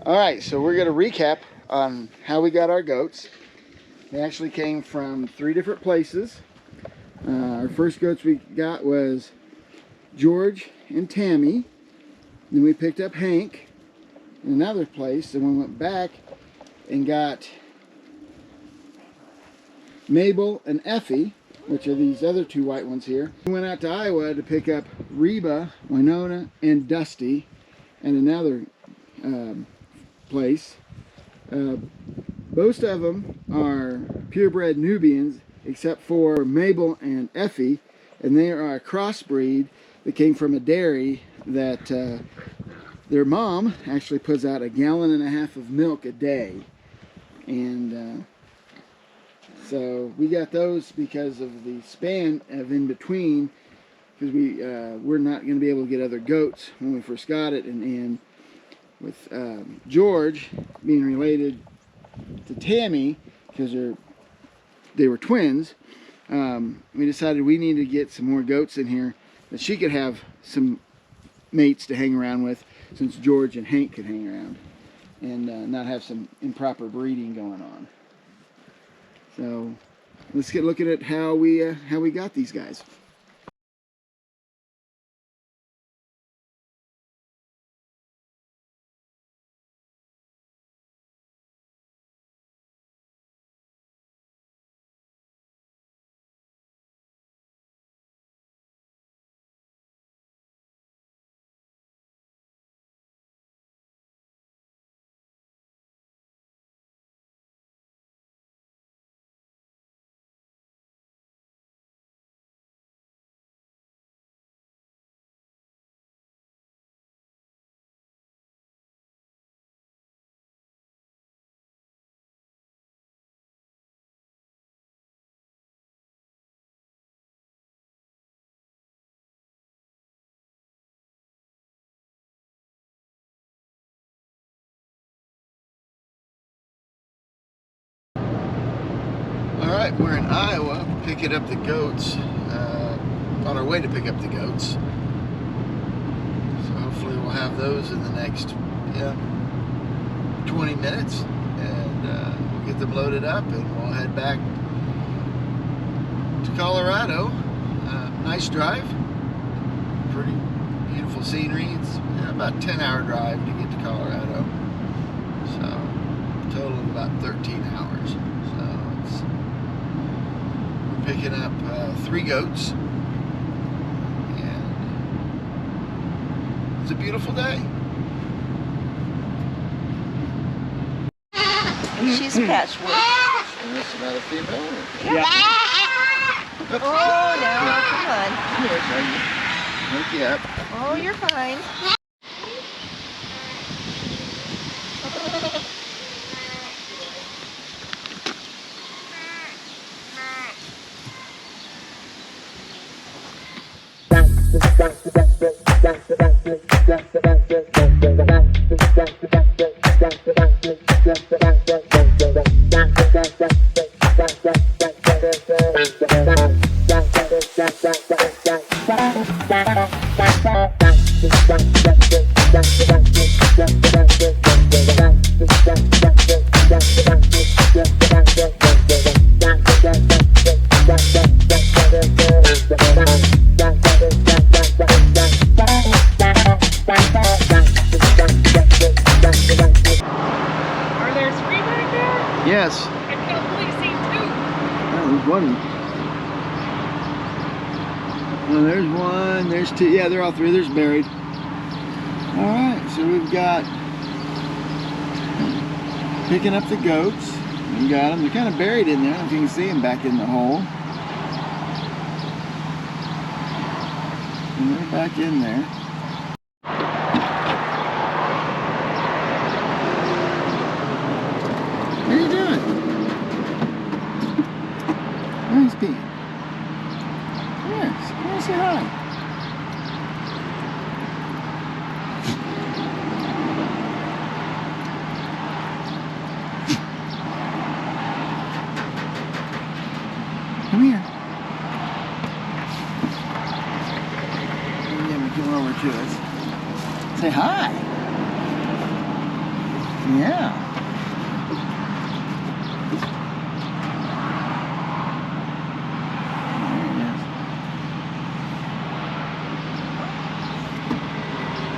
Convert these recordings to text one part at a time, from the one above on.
All right, so we're going to recap on how we got our goats. They actually came from 3 different places. Our first goats we got was George and Tammy. Then we picked up Hank in another place. Then we went back and got Mabel and Effie, which are these other 2 white ones here. We went out to Iowa to pick up Reba, Winona, and Dusty, and another place. Most of them are purebred Nubians, except for Mabel and Effie, and they are a crossbreed that came from a dairy that their mom actually puts out 1.5 gallons of milk a day. And so we got those because of the span of in between, because we're not going to be able to get other goats when we first got it, and with George being related to Tammy because they were twins, we decided we needed to get some more goats in here that she could have some mates to hang around with, since George and Hank could hang around and not have some improper breeding going on. So let's get looking at how we got these guys. Alright, we're in Iowa picking up the goats, on our way to pick up the goats. So hopefully we'll have those in the next 20 minutes, and we'll get them loaded up and we'll head back to Colorado. Nice drive, pretty beautiful scenery. It's about a 10-hour drive to get to Colorado, so total of about 13 hours. Picking up 3 goats, and it's a beautiful day. She's patchwork. And that's about a female. Yeah. Oh, no, come on. Hook you up. Oh, you're fine. Yes. I could only see 2. There's one. Well, there's 1, there's 2. Yeah, they're all 3. There's buried. Alright, so we've got picking up the goats. We got them. They're kind of buried in there. I don't know if you can see them back in the hole. And they're back in there. What are you doing? Nice being. Yes, come on, say hi. Come here. Come over to us. Say hi. Yeah. There he is.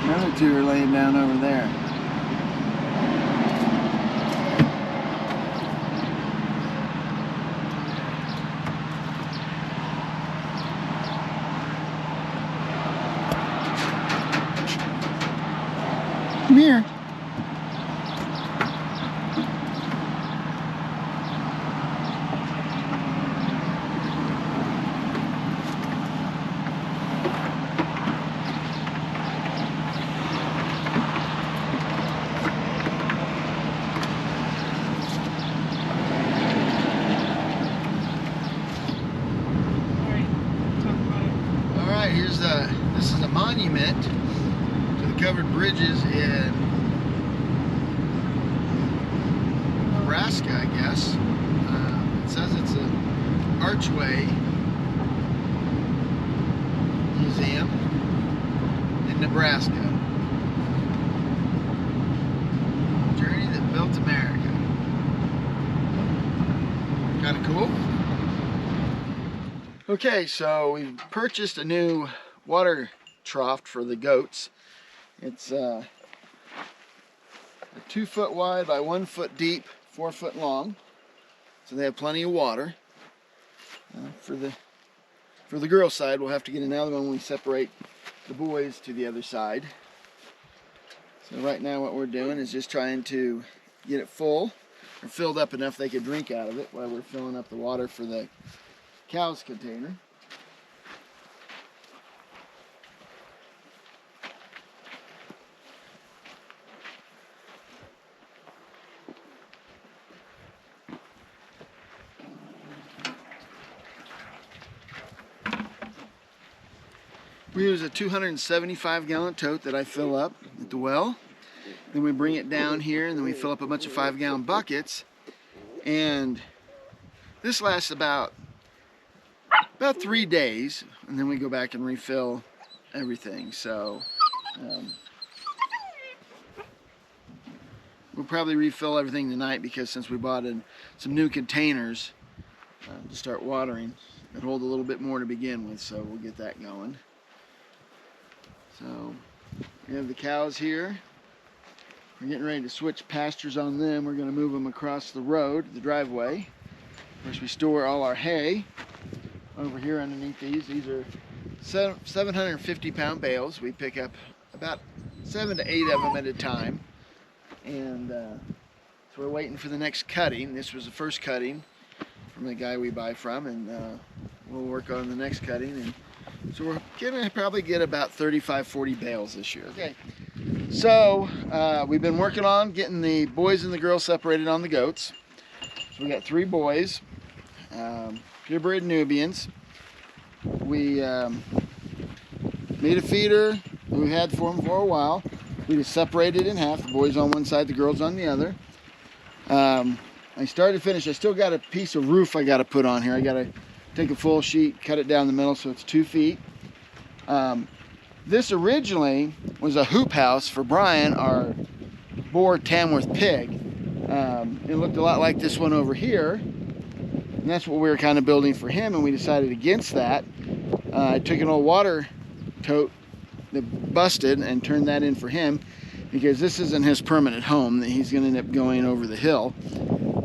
The other two are laying down over there. Come here. This is a monument to the covered bridges in Nebraska, I guess. It says it's an archway museum in Nebraska. Journey that built America. Kind of cool. Okay, so we purchased a new water trough for the goats. It's a 2 foot wide by 1 foot deep, 4 foot long. So they have plenty of water. For the girl side, we'll have to get another one when we separate the boys to the other side. So right now what we're doing is just trying to get it full, or filled up enough they could drink out of it while we're filling up the water for the cow's container. We use a 275 gallon tote that I fill up at the well. Then we bring it down here and then we fill up a bunch of 5 gallon buckets. And this lasts about 3 days, and then we go back and refill everything. So we'll probably refill everything tonight, because since we bought in some new containers to start watering, it hold a little bit more to begin with, so we'll get that going. So we have the cows here. We're getting ready to switch pastures on them. We're going to move them across the road, the driveway. Of course, we store all our hay over here underneath these. These are 750 pound bales. We pick up about 7 to 8 of them at a time. And so we're waiting for the next cutting. This was the first cutting from the guy we buy from, and we'll work on the next cutting. And so we're gonna probably get about 35-40 bales this year. Okay, so we've been working on getting the boys and the girls separated on the goats. So we got 3 boys, purebred Nubians. We made a feeder that we had for them for a while. We just separated in half, the boys on one side, the girls on the other. I started to finish. I still got a piece of roof I got to put on here. I got to take a full sheet, cut it down the middle so it's 2 feet. This originally was a hoop house for Brian, our Boer Tamworth pig. It looked a lot like this one over here, and that's what we were kind of building for him, and we decided against that. I took an old water tote that busted and turned that in for him, because this isn't his permanent home. He's going to end up going over the hill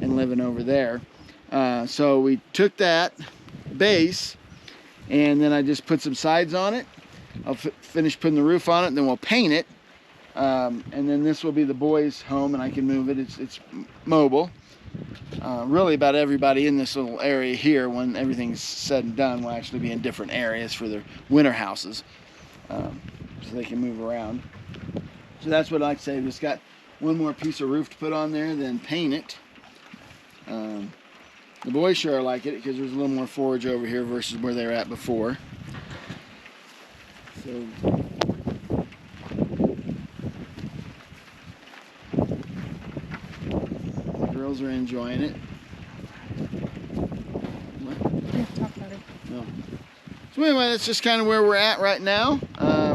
and living over there. So we took that base, and then I just put some sides on it. I'll finish putting the roof on it, and then we'll paint it. And then this will be the boys' home, and I can move it. It's mobile. Really about everybody in this little area here, when everything's said and done, will actually be in different areas for their winter houses, so they can move around. So that's what I like to say. We've just got one more piece of roof to put on there, then paint it. The boys sure like it, because there's a little more forage over here versus where they were at before. So the girls are enjoying it. Talk about it. No. So anyway, that's just kind of where we're at right now.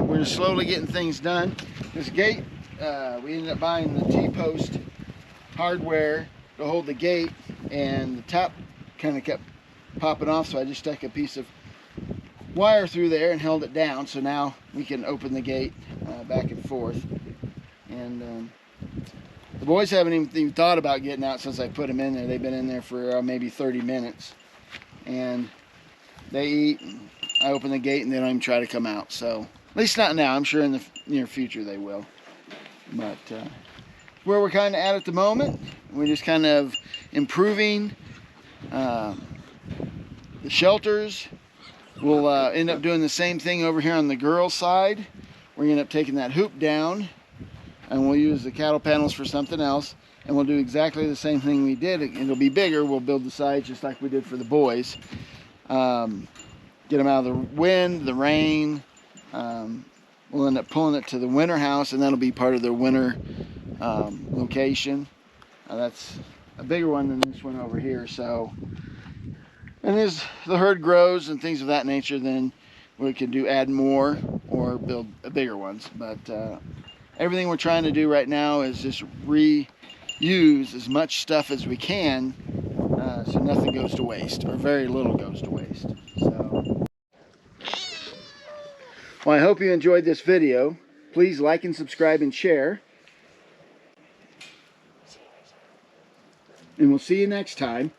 We're just slowly getting things done. This gate, we ended up buying the T-post hardware to hold the gate, and the top kind of kept popping off, so I just stuck a piece of wire through there and held it down, so now we can open the gate back and forth. And the boys haven't even thought about getting out since I put them in there. They've been in there for maybe 30 minutes, and they eat, and I open the gate, and they don't even try to come out. So at least not now. I'm sure in the near future they will. But where we're kind of at the moment, we're just kind of improving the shelters. We'll end up doing the same thing over here on the girls' side. We're going to end up taking that hoop down, and we'll use the cattle panels for something else. And we'll do exactly the same thing we did. It'll be bigger. We'll build the sides just like we did for the boys. Get them out of the wind, the rain. We'll end up pulling it to the winter house, and that'll be part of their winter location. That's a bigger one than this one over here. So, and as the herd grows and things of that nature, then we can add more or build bigger ones. But everything we're trying to do right now is just reuse as much stuff as we can, so nothing goes to waste, or very little goes to waste. So, well, I hope you enjoyed this video. Please like and subscribe and share. And we'll see you next time.